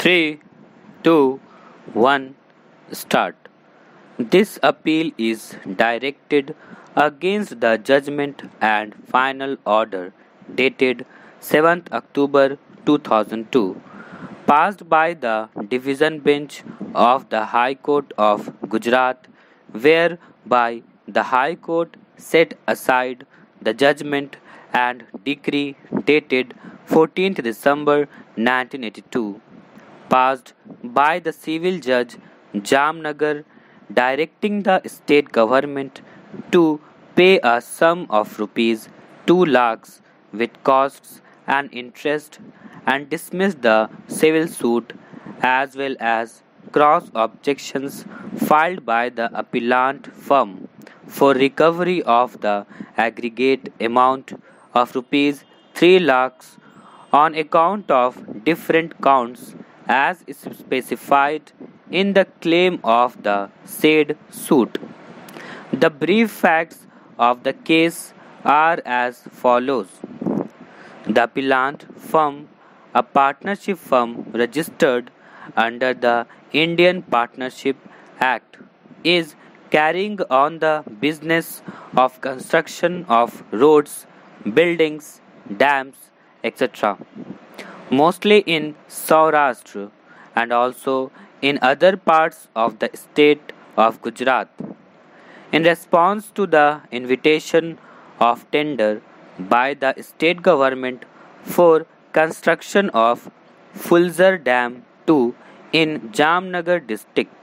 3, 2, 1, start. This appeal is directed against the judgment and final order dated 7th October 2002, passed by the Division Bench of the High Court of Gujarat, whereby the High Court set aside the judgment and decree dated 14th December 1982, passed by the civil judge Jamnagar, directing the state government to pay a sum of rupees 2 lakhs with costs and interest and dismiss the civil suit as well as cross objections filed by the appellant firm for recovery of the aggregate amount of rupees 3 lakhs on account of different counts as is specified in the claim of the said suit. The brief facts of the case are as follows. The appellant firm, a partnership firm registered under the Indian Partnership Act, is carrying on the business of construction of roads, buildings, dams, etc., mostly in Saurashtra and also in other parts of the state of Gujarat. In response to the invitation of tender by the state government for construction of Fulzar Dam 2 in Jamnagar district,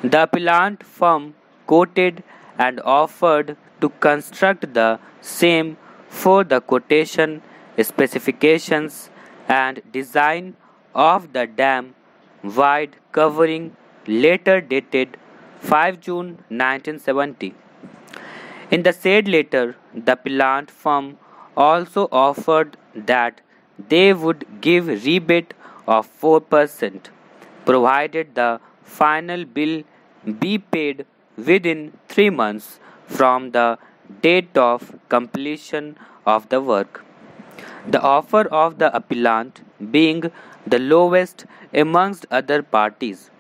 the appellant firm quoted and offered to construct the same for the quotation, specifications and design of the dam wide covering letter dated 5 June 1970. In the said letter, the appellant firm also offered that they would give rebate of 4% provided the final bill be paid within 3 months from the date of completion of the work. The offer of the appellant being the lowest amongst other parties,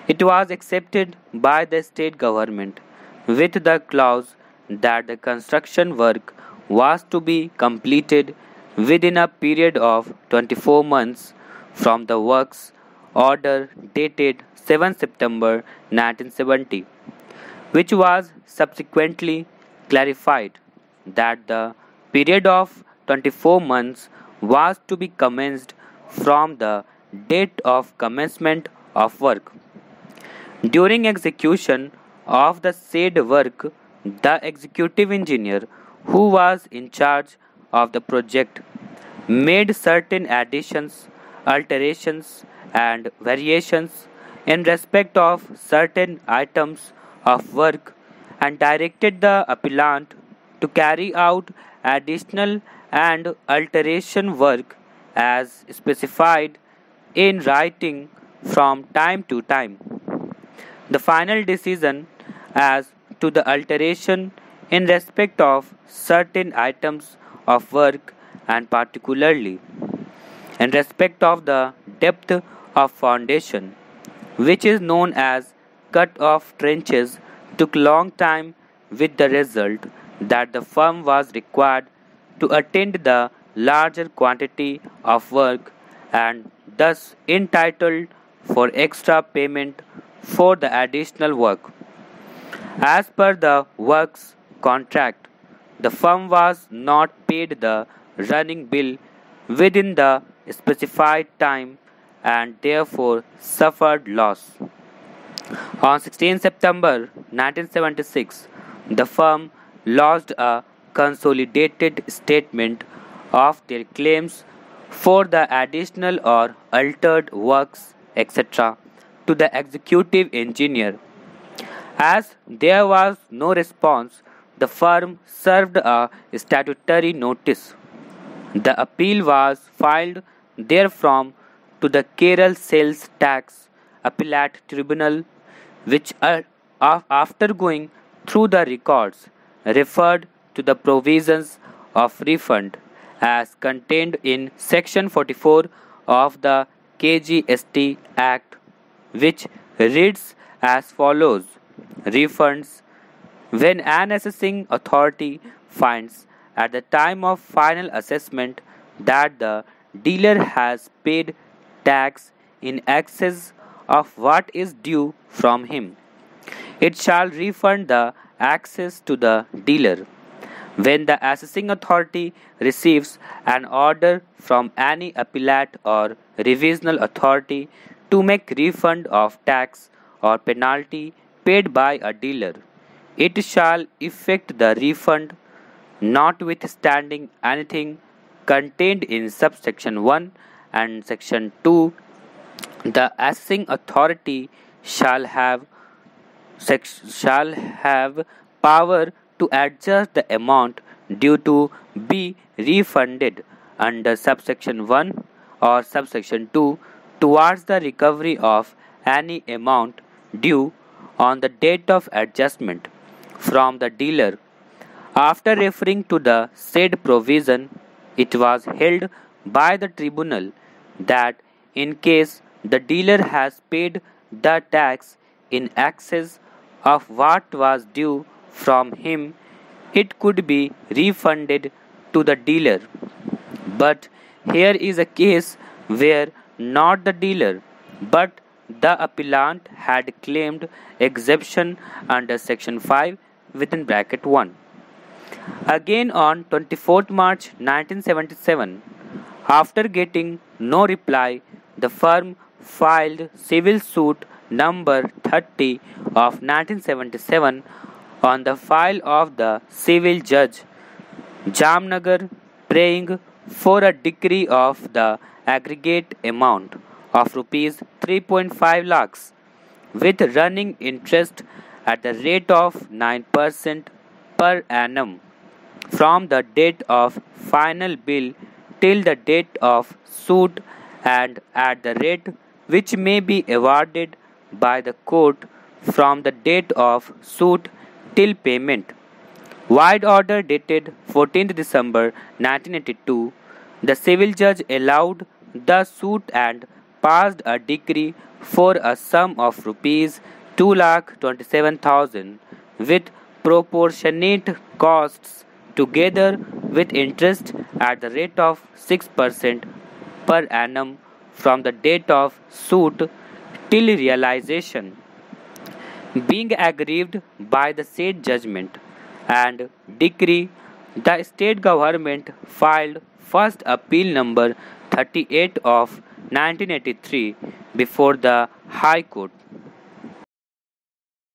it was accepted by the state government with the clause that the construction work was to be completed within a period of 24 months from the works order dated 7 September 1970, which was subsequently clarified that the period of 24 months was to be commenced from the date of commencement of work. During execution of the said work, the executive engineer who was in charge of the project made certain additions, alterations, and variations in respect of certain items of work and directed the appellant to carry out additional and alteration work as specified in writing from time to time. The final decision as to the alteration in respect of certain items of work and particularly in respect of the depth of foundation, which is known as cut off trenches, took long time with the result that the firm was required to attend the larger quantity of work and thus entitled for extra payment for the additional work. As per the works contract, the firm was not paid the running bill within the specified time and therefore suffered loss. On 16 September 1976, the firm lodged a consolidated statement of their claims for the additional or altered works, etc., to the executive engineer. As there was no response, the firm served a statutory notice. The appeal was filed therefrom to the Kerala Sales Tax Appellate Tribunal, which, after going through the records, referred to the provisions of refund as contained in Section 44 of the KGST Act, which reads as follows: Refunds. When an assessing authority finds at the time of final assessment that the dealer has paid tax in excess of what is due from him, it shall refund the excess to the dealer. When the assessing authority receives an order from any appellate or revisional authority to make refund of tax or penalty paid by a dealer, it shall effect the refund, notwithstanding anything contained in subsection 1 and section 2. The assessing authority shall have power to adjust the amount due to be refunded under subsection 1 or subsection 2 towards the recovery of any amount due on the date of adjustment from the dealer. After referring to the said provision, it was held by the tribunal that in case the dealer has paid the tax in excess of what was due from him, it could be refunded to the dealer. But here is a case where not the dealer but the appellant had claimed exemption under section 5 within bracket 1. Again on 24th March 1977, after getting no reply, the firm filed civil suit number 30 of 1977 on the file of the civil judge Jamnagar, praying for a decree of the aggregate amount of rupees 3.5 lakhs with running interest at the rate of 9% per annum from the date of final bill till the date of suit and at the rate which may be awarded by the court from the date of suit till payment. Wide order dated 14th December 1982, the civil judge allowed the suit and passed a decree for a sum of rupees 2,27,000 with proportionate costs together with interest at the rate of 6% per annum from the date of suit till realization. Being aggrieved by the said judgment and decree, the state government filed first appeal number 38 of 1983 before the High Court.